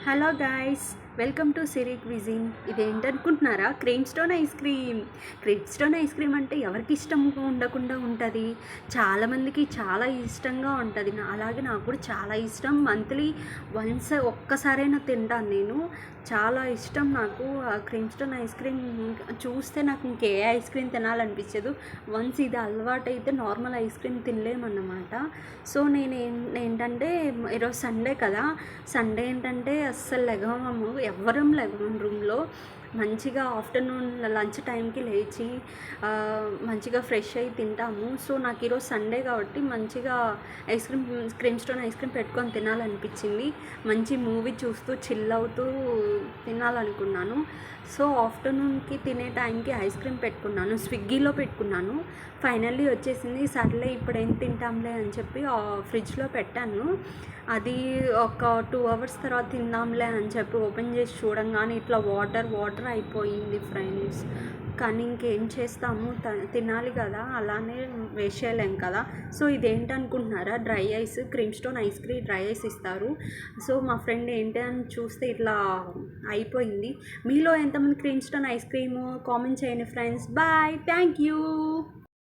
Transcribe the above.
Hello guys, welcome to Siri cuisine. ఇదేంటనుకుంటున్నారా? Cream stone ice cream. Cream stone ice cream అంటే ఎవరికి ఇష్టం ఉండకుండా ఉంటుంది? చాలామందికి చాలా ఇష్టంగా ఉంటుంది. అలాగే నాకు కూడా చాలా ఇష్టం. మంత్లీ వన్స్ ఒక్కసారైనా తింటాను నేను. చాలా ఇష్టం నాకు ఆ క్రీమ్ స్టోన్ ఐస్ క్రీమ్. చూస్తే నాకు ఇంకే ఐస్ క్రీమ్ తినాలనిపించదు. వన్స్ ఇది అలవాటు అయితే నార్మల్ ఐస్ క్రీమ్ తినలేమన్నమాట. సో ఏంటంటే ఈరోజు సండే కదా. సండే ఏంటంటే అస్సలు లెగవము, ఎవ్వరం లెగవం రూమ్లో. మంచిగా ఆఫ్టర్నూన్ లంచ్ టైంకి లేచి మంచిగా ఫ్రెష్ అయ్యి తింటాము. సో నాకు ఈరోజు సండే కాబట్టి మంచిగా క్రీమ్ స్టోన్ ఐస్ క్రీమ్ పెట్టుకొని తినాలనిపించింది. మంచి మూవీ చూస్తూ చిల్ అవుతూ తినాలనుకున్నాను. సో ఆఫ్టర్నూన్కి తినే టైంకి ఐస్ క్రీమ్ పెట్టుకున్నాను, స్విగ్గీలో పెట్టుకున్నాను. ఫైనల్లీ వచ్చేసింది. సర్లే ఇప్పుడు ఏం తింటాంలే అని చెప్పి ఫ్రిడ్జ్లో పెట్టాను. అది ఒక 2 అవర్స్ తర్వాత తిందాంలే అని చెప్పి ఓపెన్ చేసి చూడంగానే ఇట్లా వాటర్ అయిపోయింది ఫ్రెండ్స్. కానీ ఇంకేం చేస్తాము, తినాలి కదా, అలానే వేస్ట్ చేయలేం కదా. సో ఇదేంటనుకుంటున్నారా? Dry ice, cream stone ice cream dry ice ఇస్తారు. సో మా ఫ్రెండ్ ఏంటి అని చూస్తే ఇట్లా అయిపోయింది. మీలో ఎంతమంది cream stone ice cream comment చేయండి ఫ్రెండ్స్. Bye, thank you.